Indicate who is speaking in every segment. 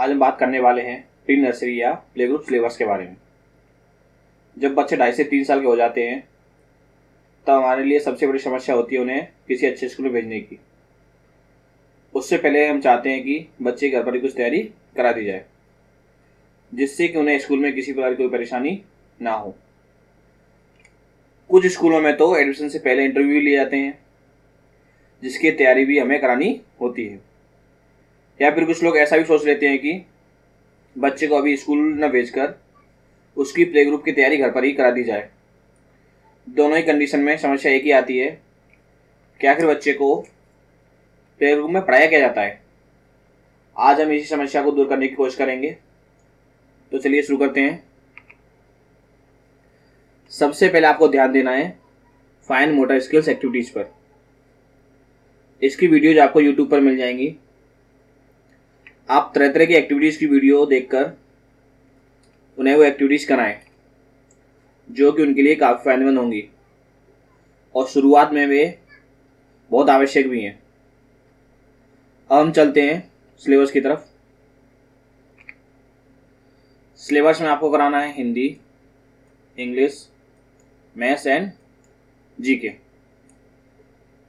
Speaker 1: आज हम बात करने वाले हैं प्री नर्सरी या प्ले ग्रुप सिलेबस के बारे में। जब बच्चे 2.5 से 3 साल के हो जाते हैं तब हमारे लिए सबसे बड़ी समस्या होती है उन्हें किसी अच्छे स्कूल में भेजने की। उससे पहले हम चाहते हैं कि बच्चे घर पर ही कुछ तैयारी करा दी जाए, जिससे कि उन्हें स्कूल में किसी प्रकार की कोई परेशानी ना हो। कुछ स्कूलों में तो एडमिशन से पहले इंटरव्यू लिए जाते हैं, जिसकी तैयारी भी हमें करानी होती है। या फिर कुछ लोग ऐसा भी सोच लेते हैं कि बच्चे को अभी स्कूल न भेजकर उसकी प्ले ग्रुप की तैयारी घर पर ही करा दी जाए। दोनों ही कंडीशन में समस्या एक ही आती है कि आखिर बच्चे को प्ले ग्रुप में पढ़ाया क्या जाता है। आज हम इसी समस्या को दूर करने की कोशिश करेंगे, तो चलिए शुरू करते हैं। सबसे पहले आपको ध्यान देना है फाइन मोटर स्किल्स एक्टिविटीज पर। इसकी वीडियोज आपको यूट्यूब पर मिल जाएंगी। आप तरह तरह की एक्टिविटीज की वीडियो देखकर उन्हें वो एक्टिविटीज कराएं जो कि उनके लिए काफ़ी फायदेमंद होंगी और शुरुआत में वे बहुत आवश्यक भी हैं। अब हम चलते हैं सिलेबस की तरफ। सिलेबस में आपको कराना है Hindi, English, maths and GK.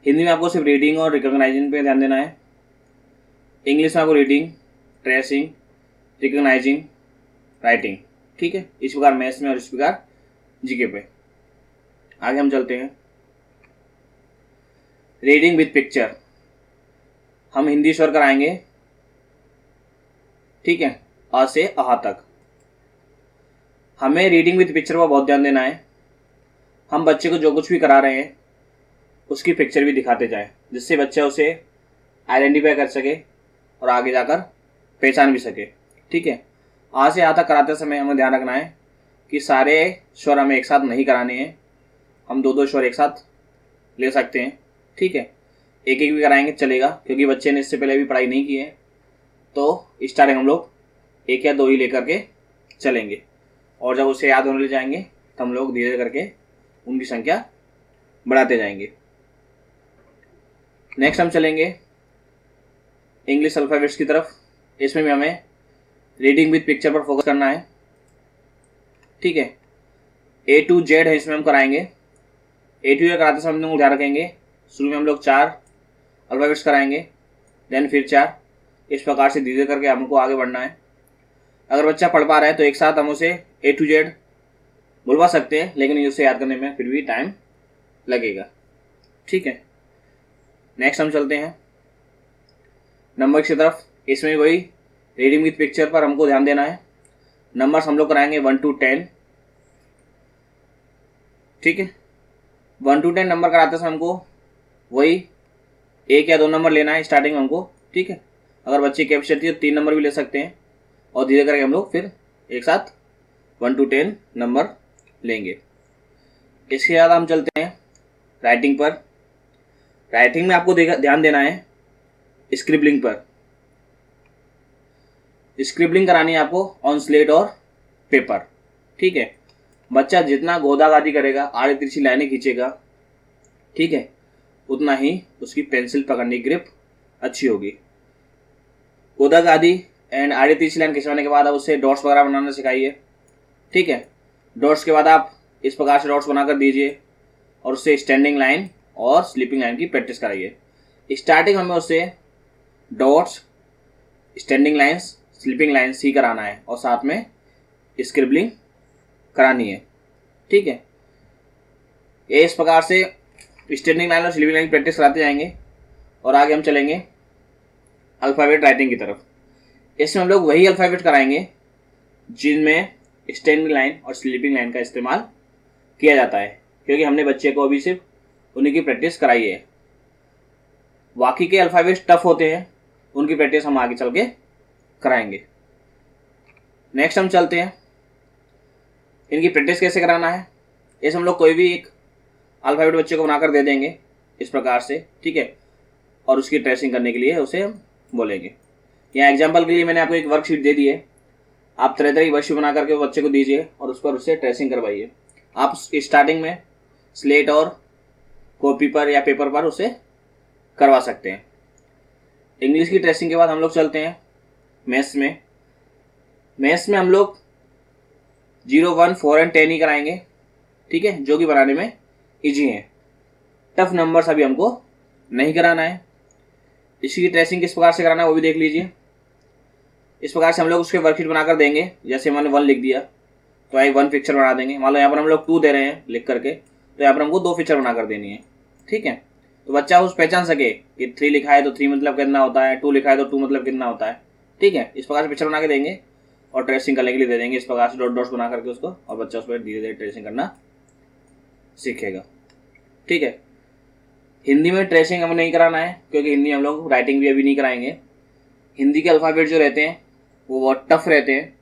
Speaker 1: Hindi में आपको सिर्फ रीडिंग और रिकॉग्नाइजिंग पे ध्यान देना है। इंग्लिश में आपको रीडिंग, ट्रेसिंग, रिकॉग्नाइजिंग, राइटिंग, ठीक है। इस प्रकार मैथ्स में और इस प्रकार जीके पे। आगे हम चलते हैं। रीडिंग विद पिक्चर हम हिंदी स्वर कराएंगे, ठीक है, अ से अहा तक। हमें रीडिंग विद पिक्चर पर बहुत ध्यान देना है। हम बच्चे को जो कुछ भी करा रहे हैं उसकी पिक्चर भी दिखाते जाएं, जिससे बच्चा उसे आइडेंटिफाई कर सके और आगे जाकर पहचान भी सके, ठीक है। आ से आ तक कराते समय हमें ध्यान रखना है कि सारे स्वर हमें एक साथ नहीं कराने हैं। हम दो दो स्वर एक साथ ले सकते हैं, ठीक है। एक एक भी कराएंगे चलेगा, क्योंकि बच्चे ने इससे पहले भी पढ़ाई नहीं की है, तो स्टार्टिंग हम लोग एक या दो ही लेकर के चलेंगे और जब उसे याद होने लग जाएंगे तो हम लोग धीरे करके उनकी संख्या बढ़ाते जाएंगे। नेक्स्ट हम चलेंगे इंग्लिश अल्फ़ाबेट्स की तरफ। इसमें भी हमें रीडिंग विद पिक्चर पर फोकस करना है, ठीक है। A to Z है, इसमें हम कराएंगे। A to Z कराते समय हम लोग ध्यान रखेंगे शुरू में हम लोग 4 अल्फ़ाबेट्स कराएंगे, देन फिर 4। इस प्रकार से धीरे करके हमको आगे बढ़ना है। अगर बच्चा पढ़ पा रहा है तो एक साथ हम उसे A to Z बुलवा सकते हैं, लेकिन उसे याद करने में फिर भी टाइम लगेगा, ठीक है। नेक्स्ट हम चलते हैं नंबर की तरफ। इसमें वही रीडिंग विद पिक्चर पर हमको ध्यान देना है। नंबर्स हम लोग कराएंगे 1 to 10, ठीक है। 1 to 10 नंबर कराते समय हमको वही 1 या 2 नंबर लेना है स्टार्टिंग में हमको, ठीक है। अगर बच्चे की कैपेसिटी है तो 3 नंबर भी ले सकते हैं और धीरे करके हम लोग फिर एक साथ 1 to 10 नंबर लेंगे। इसके बाद हम चलते हैं राइटिंग पर। राइटिंग में आपको ध्यान देना है स्क्रिबलिंग पर। स्क्रिबलिंग करानी है आपको ऑन स्लेट और पेपर, ठीक है। बच्चा जितना गोदागादी करेगा, आड़ी तिरछी लाइनें खींचेगा, ठीक है, उतना ही उसकी पेंसिल पकड़ने की ग्रिप अच्छी होगी। गोदागादी एंड आड़ी तिरछी लाइन खिंचवाने के बाद आप उससे डॉट्स वगैरह बनाना सिखाइए, ठीक है। डॉट्स के बाद आप इस प्रकार से डॉट्स बनाकर दीजिए और उससे स्टैंडिंग लाइन और स्लीपिंग लाइन की प्रैक्टिस कराइए। स्टार्टिंग हमें उससे dots, standing lines, sleeping lines ही कराना है और साथ में स्क्रिबलिंग करानी है, ठीक है। ये इस प्रकार से स्टैंडिंग लाइन और स्लीपिंग लाइन की प्रैक्टिस कराते जाएंगे और आगे हम चलेंगे अल्फ़ाबेट राइटिंग की तरफ। इसमें हम लोग वही अल्फ़ाबेट कराएंगे जिनमें स्टैंडिंग लाइन और स्लीपिंग लाइन का इस्तेमाल किया जाता है, क्योंकि हमने बच्चे को अभी सिर्फ उन्हीं की प्रैक्टिस कराई है। बाकी के अल्फ़ाबेट्स टफ होते हैं, उनकी प्रैक्टिस हम आगे चल के कराएंगे। नेक्स्ट हम चलते हैं इनकी प्रैक्टिस कैसे कराना है। इस हम लोग कोई भी एक अल्फ़ाबेट बच्चे को बनाकर दे देंगे इस प्रकार से, ठीक है, और उसकी ट्रेसिंग करने के लिए उसे हम बोलेंगे। यहाँ एग्जाम्पल के लिए मैंने आपको एक वर्कशीट दे दी है। आप तरह तरह की वर्कशीट बना करके बच्चे को दीजिए और उस पर उससे ट्रेसिंग करवाइए। आप स्टार्टिंग में स्लेट और कॉपी पर या पेपर पर उसे करवा सकते हैं। इंग्लिश की ट्रेसिंग के बाद हम लोग चलते हैं मैथ्स में। मैथ्स में हम लोग 0, 1, 4 एंड 10 ही कराएंगे, ठीक है, जो कि बनाने में इजी है। टफ नंबर्स अभी हमको नहीं कराना है। इसकी ट्रेसिंग किस प्रकार से कराना है वो भी देख लीजिए। इस प्रकार से हम लोग उसके वर्कशीट बनाकर देंगे। जैसे मैंने 1 लिख दिया तो आई 1 पिक्चर बना देंगे। मान लो यहाँ पर हम लोग 2 दे रहे हैं लिख करके, तो यहाँ पर हमको 2 पिक्चर बनाकर देनी है, ठीक है। तो बच्चा उस पहचान सके कि 3 लिखा है तो 3 मतलब कितना होता है, 2 लिखा है तो 2 मतलब कितना होता है, ठीक है। इस प्रकार से पिक्चर बना के देंगे और ट्रेसिंग करने के लिए दे देंगे इस प्रकार से डॉट डॉट्स बना करके उसको, और बच्चा उस पर धीरे धीरे ट्रेसिंग करना सीखेगा, ठीक है। हिंदी में ट्रेसिंग हमें नहीं कराना है क्योंकि हिंदी हम लोग राइटिंग भी अभी नहीं कराएंगे। हिंदी के अल्फ़ाबेट जो रहते हैं वो बहुत टफ रहते हैं,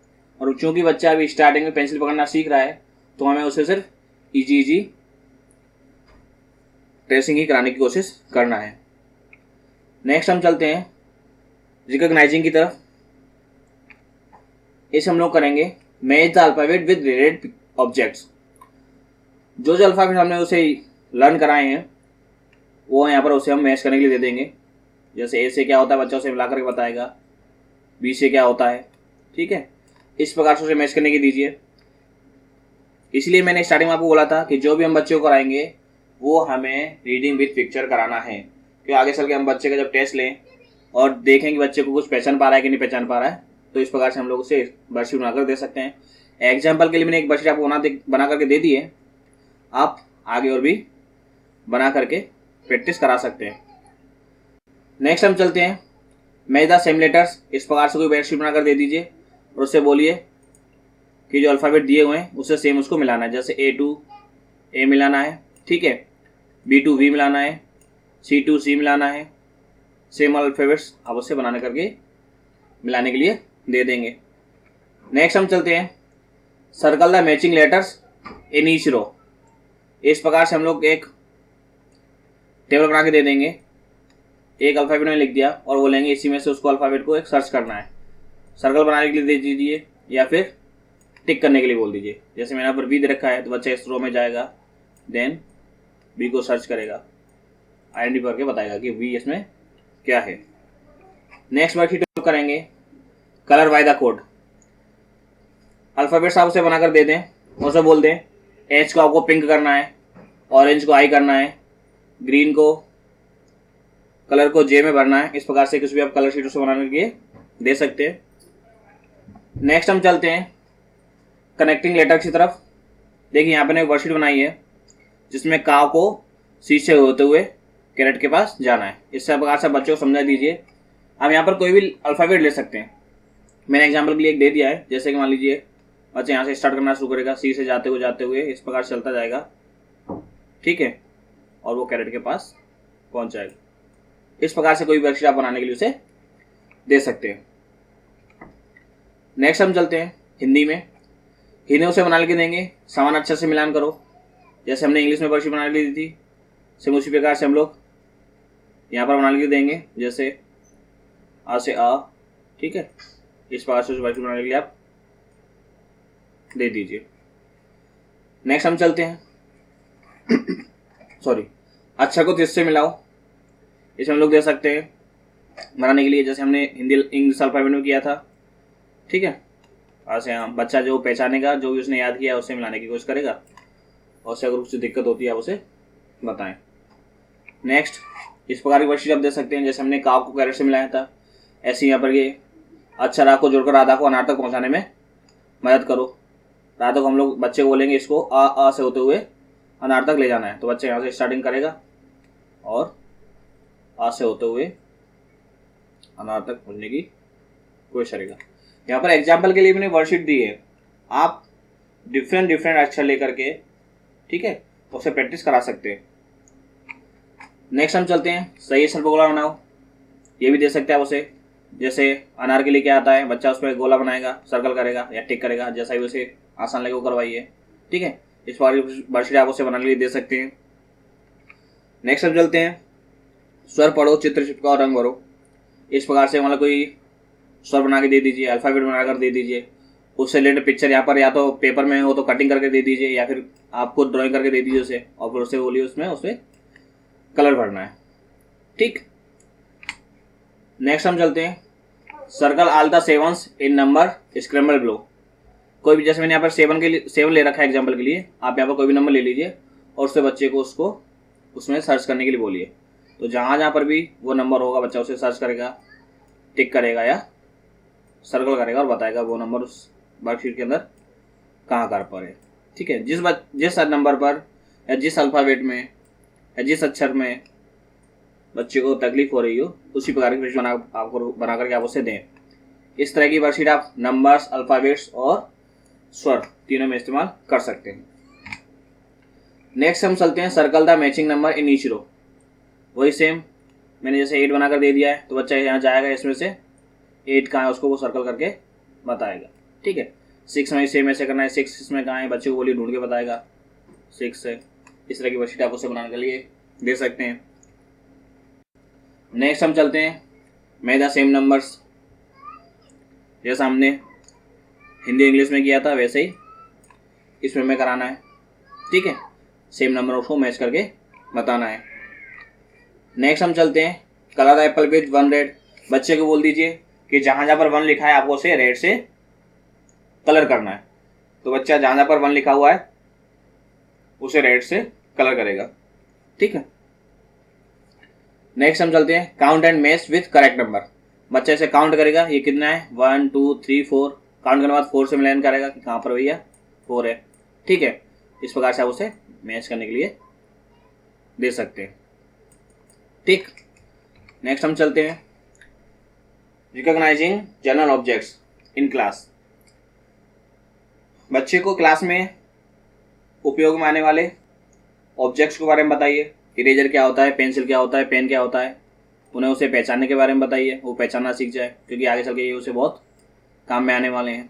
Speaker 1: और चूंकि बच्चा अभी स्टार्टिंग में पेंसिल पकड़ना सीख रहा है तो हमें उसे सिर्फ इजी ट्रेसिंग ही कराने की कोशिश करना है। नेक्स्ट हम चलते हैं रिकॉग्नाइजिंग की तरफ। इस हम लोग करेंगे match the alphabet with related objects. जो अल्फ़ाबेट हमने उसे लर्न कराए हैं वो यहाँ पर उसे हम मैच करने के लिए दे देंगे। जैसे ए से क्या होता है बच्चा उसे मिला करके बताएगा, बी से क्या होता है, ठीक है। इस प्रकार से उसे मैच करने की दीजिए। इसलिए मैंने स्टार्टिंग में आपको बोला था कि जो भी हम बच्चे को कराएंगे वो हमें रीडिंग विद पिक्चर कराना है, क्योंकि आगे चल के हम बच्चे का जब टेस्ट लें और देखें कि बच्चे को कुछ पहचान पा रहा है कि नहीं पहचान पा रहा है, तो इस प्रकार से हम लोग उसे वर्कशीट बनाकर दे सकते हैं। एग्जाम्पल के लिए मैंने एक वर्कशीट आपको बना करके दे दी है, आप आगे और भी बना करके प्रैक्टिस करा सकते हैं। नेक्स्ट हम चलते हैं मैच द सेम लेटर्स। इस प्रकार से कोई वर्कशीट बनाकर दे दीजिए और उससे बोलिए कि जो अल्फ़ाबेट दिए हुए हैं उससे सेम उसको मिलाना है। जैसे A2 A मिलाना है, ठीक है, B2 V मिलाना है, C2 C मिलाना है। सेम अल्फ़ाबेट्स आप उससे बनाने करके मिलाने के लिए दे देंगे। नेक्स्ट हम चलते हैं circle the matching letters in each row. इस प्रकार से हम लोग एक टेबल बना के दे देंगे। एक अल्फ़ाबेट में लिख दिया और वो लेंगे इसी में से उसको अल्फ़ाबेट को एक सर्च करना है। सर्कल बनाने के लिए दे दीजिए या फिर टिक करने के लिए बोल दीजिए। जैसे मैंने यहाँ पर बी दे रखा है तो बच्चा इस रो में जाएगा, देन बी को सर्च करेगा, आइडेंटिफाई करके बताएगा कि बी इसमें क्या है। नेक्स्ट वर्कशीट करेंगे colour by the code. Alphabets आप उसे बनाकर दे दें, उसे बोल दें एच को आपको पिंक करना है, ऑरेंज को आई करना है, ग्रीन को कलर को जे में भरना है। इस प्रकार से कुछ भी आप कलर शीट उसे बनाने के लिए दे सकते हैं। नेक्स्ट हम चलते हैं कनेक्टिंग लेटर्स की तरफ। देखिए यहाँ पे एक वर्कशीट बनाई है जिसमें का को सी से होते हुए कैरेट के पास जाना है। इस प्रकार से बच्चों को समझा दीजिए। हम यहाँ पर कोई भी अल्फ़ाबेट ले सकते हैं। मैंने एग्जाम्पल के लिए एक दे दिया है, जैसे कि मान लीजिए बच्चा यहाँ से स्टार्ट करना शुरू करेगा, सी से जाते हुए इस प्रकार से चलता जाएगा, ठीक है, और वो कैरेट के पास पहुँच जाएगा। इस प्रकार से कोई वर्कशीट आप बनाने के लिए उसे दे सकते हैं। नेक्स्ट हम चलते हैं हिंदी में। हिंदी उसे बनाने के देंगे, सामान अच्छे से मिलान करो। जैसे हमने इंग्लिश में वर्कशीट बनाने के लिए दी थी, सेम उसी प्रकार से हम लोग यहाँ पर बनाने के लिए देंगे। जैसे आ से आ, ठीक है, इस प्रकार से वर्कशीट बनाने के लिए आप दे दीजिए। नेक्स्ट हम चलते हैं सॉरी अक्षर को तिस से मिलाओ। इसे हम लोग दे सकते हैं बनाने के लिए, जैसे हमने हिंदी इंग्लिश अल्फ़ाबेट में किया था, ठीक है। ऐसे हम बच्चा जो पहचानेगा, जो भी उसने याद किया उसे मिलाने की कोशिश करेगा, और उससे अगर कुछ दिक्कत होती है आप उसे बताएं। नेक्स्ट इस प्रकार की वर्कशीट आप दे सकते हैं। जैसे हमने काव को कैरेट से मिलाया था, ऐसे यहाँ पर ये अक्षरा को जोड़कर राधा को अनार तक पहुँचाने में मदद करो। राधा को हम लोग बच्चे को बोलेंगे इसको आ से होते हुए अनार तक ले जाना है, तो बच्चा यहाँ से स्टार्टिंग करेगा और आ से होते हुए अनार तक पहुँचने की कोशिश करेगा। यहाँ पर एग्जाम्पल के लिए मैंने वर्कशीट दी है, आप डिफरेंट अक्षर लेकर के, ठीक है, उसे प्रैक्टिस करा सकते हैं। नेक्स्ट हम चलते हैं सही सर्कल गोला बनाओ। ये भी दे सकते हैं आप उसे। जैसे अनार के लिए क्या आता है, बच्चा उस पर गोला बनाएगा, सर्कल करेगा या टिक करेगा, जैसा भी उसे आसान लगे वो करवाइए, ठीक है। इस बार वर्कशीट आप उसे बनाने के लिए दे सकते हैं। नेक्स्ट हम चलते हैं स्वर पढ़ो, चित्र चिपकाओ, रंग भरो। इस प्रकार से मतलब कोई स्वर बना के दे दीजिए, अल्फ़ाबेट बनाकर दे दीजिए, उससे रिलेटेड पिक्चर यहाँ पर या तो पेपर में हो तो कटिंग करके दे दीजिए या फिर आपको ड्राइंग करके दे दीजिए उसे, और फिर उससे बोलिए उसमें कलर भरना है, ठीक। नेक्स्ट हम चलते हैं circle all the sevens in number scramble below. कोई भी, जैसे मैंने यहाँ पर 7 ले रखा है एग्जाम्पल के लिए, आप यहाँ पर कोई भी नंबर ले लीजिए और उससे बच्चे को उसको उसमें सर्च करने के लिए बोलिए। तो जहाँ जहाँ पर भी वो नंबर होगा बच्चा उसे सर्च करेगा, टिक करेगा या सर्कल करेगा और बताएगा वो नंबर उस वर्कशीट के अंदर कहाँ पर है। ठीक है, जिस नंबर पर या जिस अल्फ़ाबेट में या जिस अक्षर में बच्चे को तकलीफ हो रही हो उसी प्रकार की वर्कशीट आपको बना करके आप उसे दें। इस तरह की वर्कशीट आप नंबर्स, अल्फ़ाबेट्स और स्वर तीनों में इस्तेमाल कर सकते हैं। नेक्स्ट हम चलते हैं circle the matching number in each row. वही सेम मैंने जैसे 8 बनाकर दे दिया है तो बच्चा यहाँ जाएगा, इसमें से 8 कहाँ है उसको वो सर्कल करके बताएगा। ठीक है, 6 में सेम ऐसे करना है, 6 इसमें कहाँ है बच्चे को बोलिए ढूंढ के बताएगा 6 है। इस तरह की वर्कशीट आप उसे बनाने के लिए दे सकते हैं। नेक्स्ट हम चलते हैं मैच द सेम नंबर्स। जैसा हमने हिंदी इंग्लिश में किया था वैसे ही इसमें हमें कराना है। ठीक है, सेम नंबर उसको मैच करके बताना है। नेक्स्ट हम चलते हैं colour the Apple with 1 red. बच्चे को बोल दीजिए कि जहाँ जहाँ पर 1 लिखा है आपको उसे रेड से कलर करना है। तो बच्चा जहाँ जहाँ पर 1 लिखा हुआ है उसे रेड से कलर करेगा। ठीक है, नेक्स्ट हम चलते हैं count and match with correct number. बच्चा इसे काउंट करेगा, ये कितना है 1 2 3 4। काउंट करने के बाद 4 से मिलान करेगा कि कहाँ पर भैया 4 है। ठीक है, इस प्रकार से आप उसे मैच करने के लिए दे सकते हैं। ठीक, नेक्स्ट हम चलते हैं recognising general objects in class. बच्चे को क्लास में उपयोग में आने वाले ऑब्जेक्ट्स के बारे में बताइए। इरेजर क्या होता है, पेंसिल क्या होता है, पेन क्या होता है, उन्हें उसे पहचानने के बारे में बताइए, वो पहचानना सीख जाए क्योंकि आगे चल के ये उसे बहुत काम में आने वाले हैं।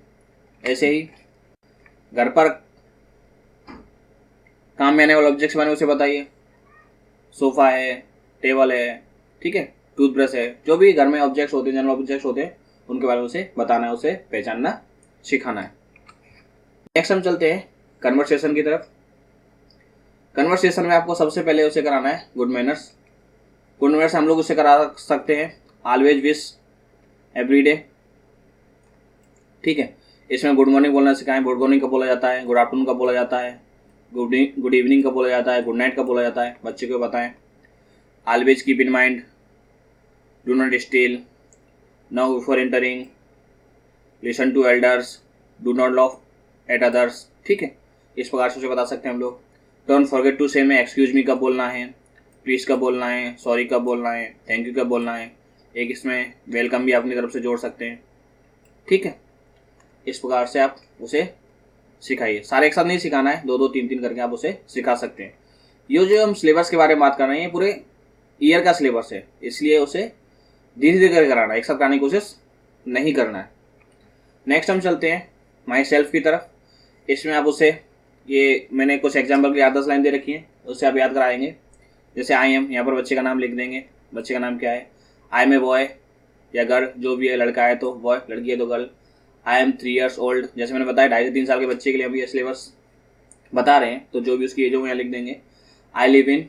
Speaker 1: ऐसे ही घर पर काम में आने वाले ऑब्जेक्ट्स बारे में उसे बताइए। सोफ़ा है, टेबल है, ठीक है, टूथब्रश है, जो भी घर में ऑब्जेक्ट्स होते हैं, जनरल ऑब्जेक्ट्स होते हैं, उनके बारे में उसे बताना है, उसे पहचानना सिखाना है। नेक्स्ट हम चलते हैं कन्वर्सेशन की तरफ। कन्वर्सेशन में आपको सबसे पहले उसे कराना है गुड मैनर्स। गुड मैनर्स हम लोग उसे करा सकते हैं ऑलवेज विश एवरी डे। ठीक है, इसमें गुड मॉर्निंग बोलना सिखाएं। गुड मॉर्निंग कब बोला जाता है, गुड आफ्टरनून कब बोला जाता है, गुड इवनिंग कब बोला जाता है, गुड नाइट कब बोला जाता है, बच्चे को बताएं। Always keep in mind, do not steal, now before entering, listen to elders, do not laugh at others. ठीक है, इस प्रकार से उसे बता सकते हैं हम लोग। डोंट फॉरगेट टू से में एक्सक्यूज मी कब बोलना है, प्लीज़ कब बोलना है, सॉरी कब बोलना है, थैंक यू कब बोलना है। एक इसमें वेलकम भी अपनी तरफ से जोड़ सकते हैं। ठीक है, इस प्रकार से आप उसे सिखाइए। सारे एक साथ नहीं सिखाना है, 2 3 3 करके आप उसे सिखा सकते हैं। ये जो हम सिलेबस के बारे में बात कर रहे हैं ये पूरे ईयर का सिलेबस है, इसलिए उसे धीरे धीरे करके कराना है, एक साथ कराने की कोशिश नहीं करना है। नेक्स्ट हम चलते हैं माई सेल्फ की तरफ। इसमें आप उसे, ये मैंने कुछ एग्जाम्पल की 8-10 लाइन दे रखी है, उससे आप याद कराएंगे। जैसे आई एम, यहाँ पर बच्चे का नाम लिख देंगे। बच्चे का नाम क्या है, आई एम ए बॉय या गर्ल, जो भी है, लड़का है तो बॉय, लड़की है तो girl. I am 3 years old, जैसे मैंने बताया 2.5 से 3 साल के बच्चे के लिए अभी ये सिलेबस बता रहे हैं, तो जो भी उसकी एज हो यहाँ लिख देंगे। आई लिव इन,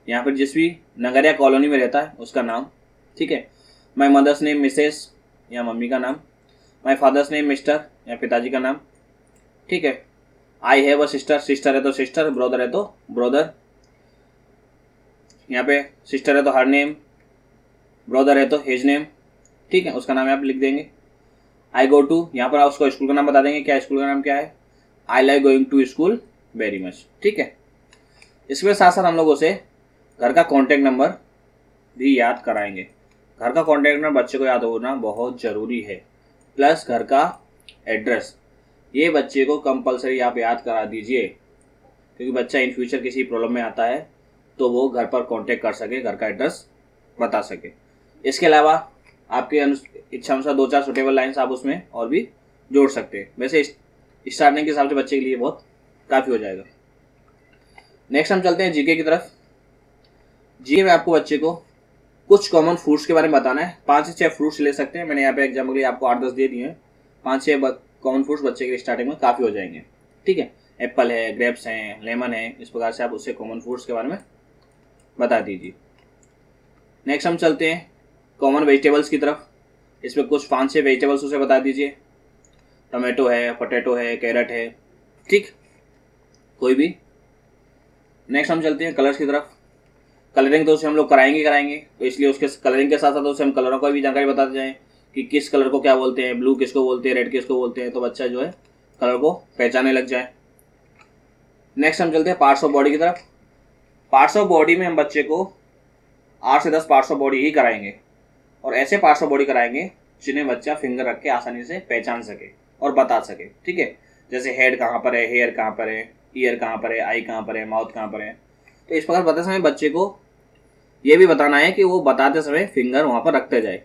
Speaker 1: यहाँ पर जिस भी नगर या कॉलोनी में रहता है उसका नाम। ठीक है, माई मदर्स नेम मिसेस, या मम्मी का नाम। माई फादर्स नेम मिस्टर, या पिताजी का नाम। ठीक है, I have a sister, sister है तो सिस्टर, ब्रदर है तो ब्रदर। यहाँ पे सिस्टर है तो हर नेम, ब्रदर है तो हिज नेम। ठीक है, उसका नाम आप लिख देंगे। आई गो टू, यहाँ पर आप उसको स्कूल का नाम बता देंगे, क्या स्कूल का नाम क्या है। I like going to school very much. ठीक है, इसके साथ साथ हम लोग उसे घर का कॉन्टैक्ट नंबर भी याद कराएंगे। घर का कॉन्टैक्ट नंबर बच्चे को याद होना बहुत ज़रूरी है, प्लस घर का एड्रेस, ये बच्चे को कंपलसरी आप याद करा दीजिए, क्योंकि बच्चा इन फ्यूचर किसी प्रॉब्लम में आता है तो वो घर पर कांटेक्ट कर सके, घर का एड्रेस बता सके। इसके अलावा आपके इच्छा अनुसार 2-4 सुटेबल लाइन्स आप उसमें और भी जोड़ सकते हैं। वैसे स्टार्टिंग के हिसाब से बच्चे के लिए बहुत काफ़ी हो जाएगा। नेक्स्ट हम चलते हैं जीके की तरफ। जीके में आपको बच्चे को कुछ कॉमन फ्रूट्स के बारे में बताना है। 5 से 6 फ्रूट्स ले सकते हैं, मैंने यहाँ पे एग्जाम्पल के लिए आपको 8-10 दे दिए हैं। 5-6 कॉमन फ्रूट्स बच्चे के स्टार्टिंग में काफ़ी हो जाएंगे। ठीक है, एप्पल है, ग्रेप्स हैं, लेमन है, इस प्रकार से आप उससे कॉमन फ्रूट्स के बारे में बता दीजिए। नेक्स्ट हम चलते हैं कॉमन वेजिटेबल्स की तरफ। इसमें कुछ 5-6 वेजिटेबल्स उसे बता दीजिए, टमाटो है, पोटैटो है, कैरेट है, ठीक, कोई भी। नेक्स्ट हम चलते हैं कलर्स की तरफ। कलरिंग तो उसे हम लोग कराएंगे, तो इसलिए उसके कलरिंग के साथ साथ उसे हम कलरों का भी जानकारी बताते जाएं कि किस कलर को क्या बोलते हैं, ब्लू किसको बोलते हैं, रेड किसको बोलते हैं, तो बच्चा जो है कलर को पहचानने लग जाए। नेक्स्ट हम चलते हैं पार्ट्स ऑफ बॉडी की तरफ। पार्ट्स ऑफ बॉडी में हम बच्चे को 8 से 10 पार्ट्स ऑफ बॉडी ही कराएंगे, और ऐसे पार्ट्स ऑफ बॉडी कराएंगे जिन्हें बच्चा फिंगर रख के आसानी से पहचान सके और बता सके, ठीक है। जैसे हेड कहाँ पर है, हेयर कहाँ पर है, ईयर कहाँ पर है, आई कहाँ पर है, माउथ कहाँ पर है। तो इस प्रकार बताते समय बच्चे को ये भी बताना है कि वो बताते समय फिंगर वहाँ पर रखते जाए।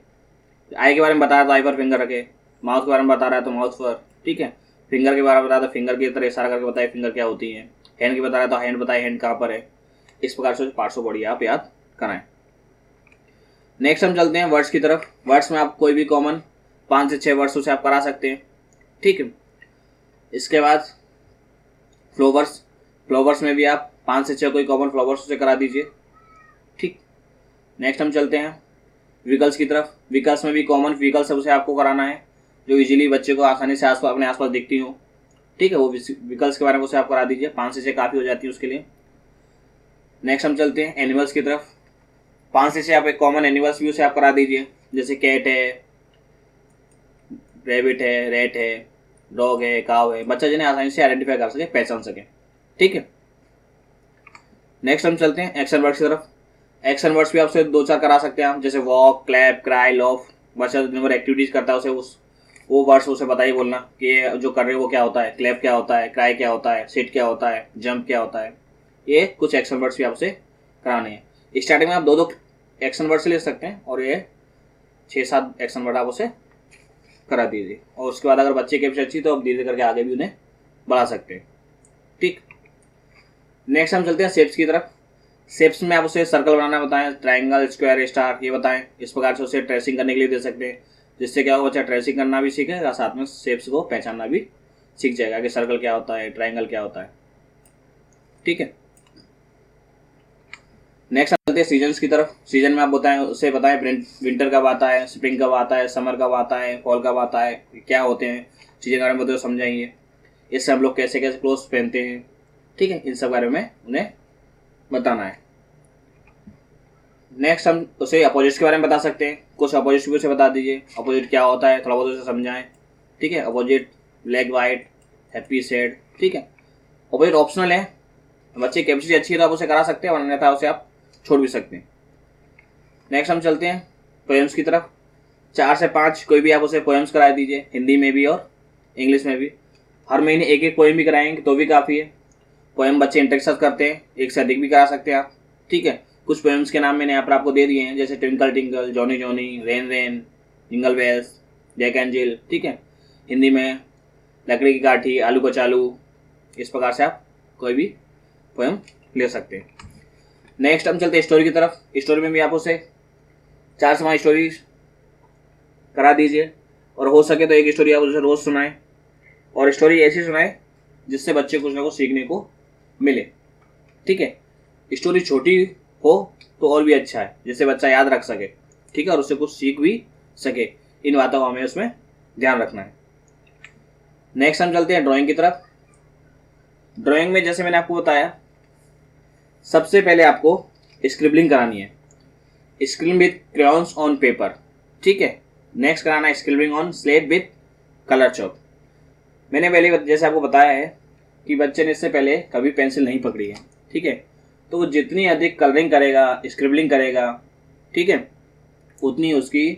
Speaker 1: आई के बारे में बता रहा है तो आई पर फिंगर रखे, माउथ के बारे में बता रहा है तो माउथ पर, ठीक है। फिंगर के बारे में बता रहा है तो फिंगर की तरह इशारा करके बताए फिंगर क्या होती है। हैंड की बता रहा है तो हैंड बताए हैंड कहाँ पर है। इस प्रकार से पार्ट्स ऑफ बॉडी आप याद कराएं। नेक्स्ट हम चलते हैं वर्ड्स की तरफ। वर्ड्स में आप कोई भी कॉमन 5 से 6 वर्ड्स उसे आप करा सकते हैं, ठीक है। इसके बाद फ्लावर्स, फ्लावर्स में भी आप 5 से 6 कोई कॉमन फ्लावर्स उसे करा दीजिए, ठीक। नेक्स्ट हम चलते हैं व्हीकल्स की तरफ। व्हीकल्स में भी कॉमन व्हीकल्स उसे आपको कराना है जो इजीली बच्चे को आसानी से अपने आसपास दिखती हो, ठीक है। वो व्हीकल्स के बारे में उसे आप करा दीजिए, 5 से 6 काफ़ी हो जाती है उसके लिए। नेक्स्ट हम चलते हैं एनिमल्स की तरफ। 5 से 6 आप एक कॉमन एनिमल्स भी उसे आप करा दीजिए, जैसे कैट है, रेबिट है, रेट है, डॉग है, काव है, बच्चा जिन्हें आसानी से आइडेंटिफाई कर सके, पहचान सके, ठीक है। नेक्स्ट हम चलते हैं एक्शन वर्ड्स की तरफ। एक्शन वर्ड्स भी आपसे 2-4 करा सकते हैं आप, जैसे वॉक, क्लैप, क्राई, लॉफ। बच्चा दिन भर एक्टिविटीज करता है, उसे वो वर्ड्स उसे बताइए बोलना कि ये जो कर रहे हो वो क्या होता है, क्लैप क्या होता है, क्राई क्या होता है, सिट क्या होता है, जंप क्या होता है। ये कुछ एक्शन वर्ड्स भी आपसे कराने हैं। स्टार्टिंग में आप 2-2 एक्शन वर्ड से ले सकते हैं और ये 6-7 एक्शन वर्ड आप उसे करा दीजिए, और उसके बाद अगर बच्चे की अच्छी तो आप धीरे करके आगे भी उन्हें बढ़ा सकते हैं, ठीक। नेक्स्ट हम चलते हैं शेप्स की तरफ। शेप्स में आप उसे सर्कल बनाना बताएं, ट्रायंगल, स्क्वायर, स्टार, ये बताएं। इस प्रकार से उसे ट्रेसिंग करने के लिए दे सकते हैं, जिससे क्या होगा, बच्चा ट्रेसिंग करना भी सीखेगा, साथ में शेप्स को पहचानना भी सीख जाएगा कि सर्कल क्या होता है, ट्रायंगल क्या होता है, ठीक है। नेक्स्ट चलते हैं सीजन्स की तरफ। सीजन में आप बताएं, उसे बताएं विंटर कब आता है, स्प्रिंग कब आता है, समर कब आता है, फॉल कब आता है, क्या होते हैं, चीज़ें के बारे में बताओ, समझाइए। इससे हम लोग कैसे कैसे क्लोथ पहनते हैं, ठीक है, इन सब बारे में उन्हें बताना है। नेक्स्ट हम उसे अपोजिट्स के बारे में बता सकते हैं, कुछ अपोजिट्स भी उसे बता दीजिए, अपोजिट क्या होता है थोड़ा बहुत उसे समझाएं, ठीक है। Opposite black white, happy sad, ठीक है। अपोजिट ऑप्शनल है, बच्चे की कैपेसिटी अच्छी है तो आप उसे करा सकते हैं, अन्यथा उसे आप छोड़ भी सकते हैं। नेक्स्ट हम चलते हैं पोएम्स की तरफ। 4 से 5 कोई भी आप उसे पोएम्स करा दीजिए, हिंदी में भी और इंग्लिश में भी। हर महीने एक एक पोएम भी कराएंगे तो भी काफ़ी है। पोएम बच्चे इंटरेक्शन करते हैं, एक से अधिक भी करा सकते हैं आप, ठीक है। कुछ पोएम्स के नाम मैंने यहाँ पर आपको दे दिए हैं, जैसे twinkle twinkle, Johnny Johnny, rain rain, jingle bells, Jack and Jill, ठीक है। हिंदी में लकड़ी की काठी, आलू का चालू। इस प्रकार से आप कोई भी पोएम ले सकते हैं। नेक्स्ट हम चलते हैं स्टोरी की तरफ। स्टोरी में भी आप उसे 4 से 5 स्टोरी करा दीजिए, और हो सके तो एक स्टोरी आप उसे रोज़ सुनाएं, और स्टोरी ऐसी सुनाएं जिससे बच्चे कुछ ना कुछ सीखने को मिले, ठीक है। स्टोरी छोटी हो तो और भी अच्छा है, जिससे बच्चा याद रख सके, ठीक है, और उससे कुछ सीख भी सके। इन बातों को हमें उसमें ध्यान रखना है। नेक्स्ट हम चलते हैं ड्राइंग की तरफ। ड्राइंग में जैसे मैंने आपको बताया, सबसे पहले आपको स्क्रिबलिंग करानी है, scribbling with crayons on paper, ठीक है। नेक्स्ट कराना है scribbling on slate with colour chalk. मैंने पहले जैसे आपको बताया है कि बच्चे ने इससे पहले कभी पेंसिल नहीं पकड़ी है, ठीक है, तो वो जितनी अधिक कलरिंग करेगा, स्क्रिबलिंग करेगा, ठीक है, उतनी उसकी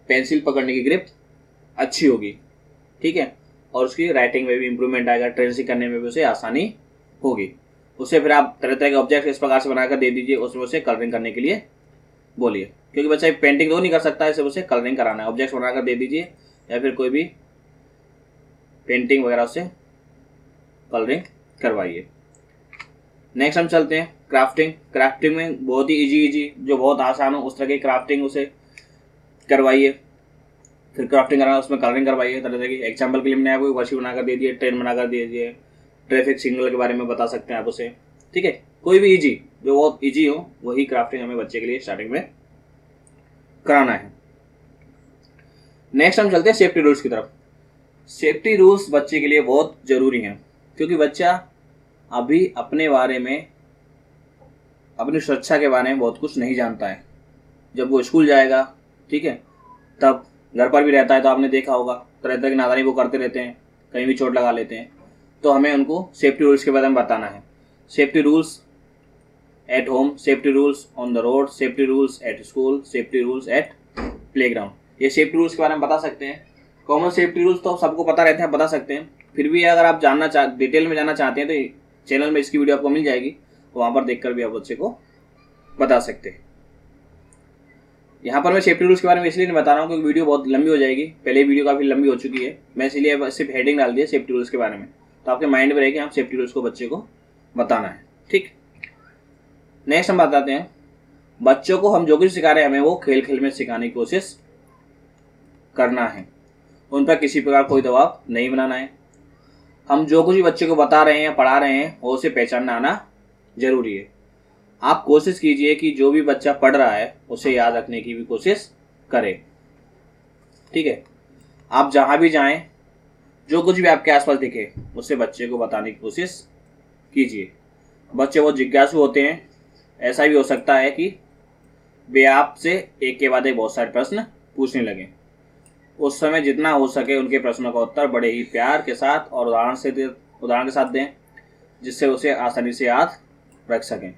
Speaker 1: पेंसिल पकड़ने की ग्रिप अच्छी होगी, ठीक है, और उसकी राइटिंग में भी इंप्रूवमेंट आएगा, ट्रेसिंग करने में भी उसे आसानी होगी। उसे फिर आप तरह तरह के ऑब्जेक्ट इस प्रकार से बनाकर दे दीजिए, उसमें उसे कलरिंग करने के लिए बोलिए, क्योंकि बच्चा पेंटिंग तो नहीं कर सकता है, इसे उसे कलरिंग कराना है। ऑब्जेक्ट्स बनाकर दे दीजिए, या फिर कोई भी पेंटिंग वगैरह से कलरिंग करवाइए। नेक्स्ट हम चलते हैं क्राफ्टिंग। क्राफ्टिंग में बहुत ही इजी जो बहुत आसान हो उस तरह की क्राफ्टिंग उसे करवाइए। फिर क्राफ्टिंग कराना, उसमें कलरिंग करवाइए तरह तरह की। एग्जाम्पल के लिए मैंने आपको वर्षी बनाकर दे दिए, ट्रेन बनाकर दे दिए, ट्रैफिक सिग्नल के बारे में बता सकते हैं आप उसे, ठीक है। कोई भी इजी, जो बहुत इजी हो वही क्राफ्टिंग हमें बच्चे के लिए स्टार्टिंग में कराना है। नेक्स्ट हम चलते हैं सेफ्टी रूल्स की तरफ। सेफ्टी रूल्स बच्चे के लिए बहुत ज़रूरी हैं, क्योंकि बच्चा अभी अपने बारे में, अपनी सुरक्षा के बारे में बहुत कुछ नहीं जानता है। जब वो स्कूल जाएगा, ठीक है, तब घर पर भी रहता है तो आपने देखा होगा तरह तरह की नादानी वो करते रहते हैं, कहीं भी चोट लगा लेते हैं। तो हमें उनको सेफ्टी रूल्स के बारे में बताना है। Safety rules at home, safety rules on the road, safety rules at school, safety rules at playground. ये सेफ्टी रूल्स के बारे में बता सकते हैं। कॉमन सेफ्टी रूल्स तो सबको पता रहते हैं, बता सकते हैं। फिर भी अगर आप डिटेल में जानना चाहते हैं तो चैनल में इसकी वीडियो आपको मिल जाएगी, वहाँ पर देखकर भी आप बच्चे को बता सकते हैं। यहाँ पर मैं सेफ्टी रूल्स के बारे में इसलिए नहीं बता रहा हूँ क्योंकि वीडियो बहुत लंबी हो जाएगी, पहले वीडियो काफ़ी लंबी हो चुकी है। मैं इसलिए सिर्फ हेडिंग डाल दिया सेफ्टी रूल्स के बारे में, तो आपके माइंड में रहे कि आप सेफ्टी रूल्स को बच्चे को बताना है। ठीक, नेक्स्ट हम बताते हैं बच्चों को हम जो कुछ सिखा रहे हैं हमें वो खेल खेल में सिखाने की कोशिश करना है। उन पर किसी प्रकार कोई दबाव नहीं बनाना है। हम जो कुछ भी बच्चे को बता रहे हैं या पढ़ा रहे हैं वो उसे पहचानना आना जरूरी है। आप कोशिश कीजिए कि जो भी बच्चा पढ़ रहा है उसे याद रखने की भी कोशिश करे। ठीक है, आप जहाँ भी जाएं, जो कुछ भी आपके आसपास दिखे उसे बच्चे को बताने की कोशिश कीजिए। बच्चे बहुत जिज्ञासु होते हैं, ऐसा भी हो सकता है कि वे आपसे एक के बाद एक बहुत सारे प्रश्न पूछने लगें। उस समय जितना हो सके उनके प्रश्नों का उत्तर बड़े ही प्यार के साथ और उदाहरण के साथ दें, जिससे उसे आसानी से याद रख सकें।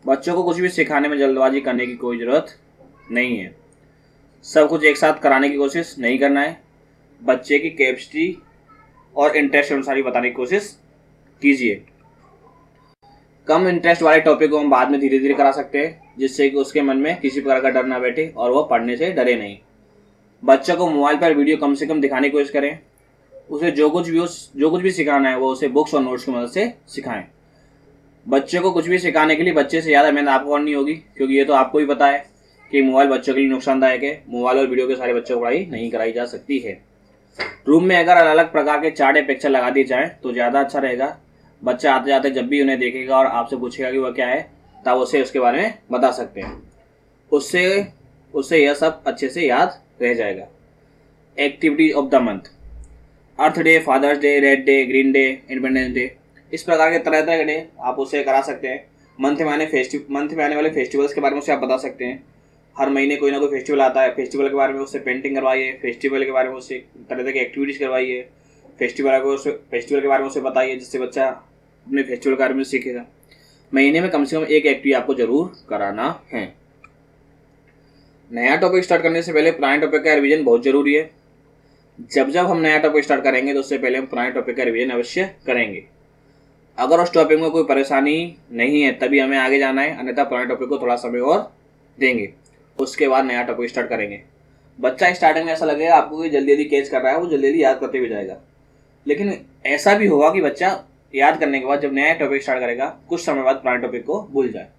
Speaker 1: बच्चों को कुछ भी सिखाने में जल्दबाजी करने की कोई ज़रूरत नहीं है। सब कुछ एक साथ कराने की कोशिश नहीं करना है। बच्चे की कैपेसिटी और इंटरेस्ट अनुसार ही बताने की कोशिश कीजिए। कम इंटरेस्ट वाले टॉपिक को हम बाद में धीरे धीरे करा सकते हैं, जिससे कि उसके मन में किसी प्रकार का डर ना बैठे और वह पढ़ने से डरे नहीं। बच्चों को मोबाइल पर वीडियो कम से कम दिखाने की कोशिश करें। उसे जो कुछ भी सिखाना है वो उसे बुक्स और नोट्स की मदद से सिखाएं। बच्चे को कुछ भी सिखाने के लिए बच्चे से ज़्यादा मेहनत आपको करनी होगी, क्योंकि ये तो आपको ही पता है कि मोबाइल बच्चों के लिए नुकसानदायक है। मोबाइल और वीडियो के सारे बच्चों को पढ़ाई नहीं कराई जा सकती है। रूम में अगर अलग अलग प्रकार के चार्ट या पिक्चर लगा दिए जाएँ तो ज़्यादा अच्छा रहेगा। बच्चा आते जाते जब भी उन्हें देखेगा और आपसे पूछेगा कि वह क्या है, तब उसे उसके बारे में बता सकते हैं। उससे यह सब अच्छे से याद रह जाएगा। Activity of the month, Earth Day, Father's Day, red day, green day, Independence Day, इस प्रकार के तरह तरह के डे आप उससे करा सकते हैं। मंथ में आने वाले फेस्टिवल्स के बारे में उससे आप बता सकते हैं। हर महीने कोई ना कोई फेस्टिवल आता है, फेस्टिवल के बारे में उससे पेंटिंग करवाइए, फेस्टिवल के बारे में उससे तरह तरह की एक्टिविटीज़ करवाइए, फेस्टिवल के बारे में उसे बताइए, जिससे बच्चा अपने फेस्टिवल के बारे में सीखेगा। महीने में कम से कम एक एक्टिविटी आपको जरूर कराना है। नया टॉपिक स्टार्ट करने से पहले पुराने टॉपिक का रिवीजन बहुत जरूरी है। जब हम नया टॉपिक स्टार्ट करेंगे तो उससे पहले हम पुराने टॉपिक का रिवीजन अवश्य करेंगे। अगर उस टॉपिक में कोई परेशानी नहीं है तभी हमें आगे जाना है, अन्यथा पुराने टॉपिक को थोड़ा समय और देंगे, उसके बाद नया टॉपिक स्टार्ट करेंगे। बच्चा स्टार्टिंग में ऐसा लगेगा आपको कि जल्दी जल्दी कैच कर रहा है, वो जल्दी जल्दी याद करते हुए जाएगा, लेकिन ऐसा भी होगा कि बच्चा याद करने के बाद जब नया टॉपिक स्टार्ट करेगा कुछ समय बाद पुराने टॉपिक को भूल जाए।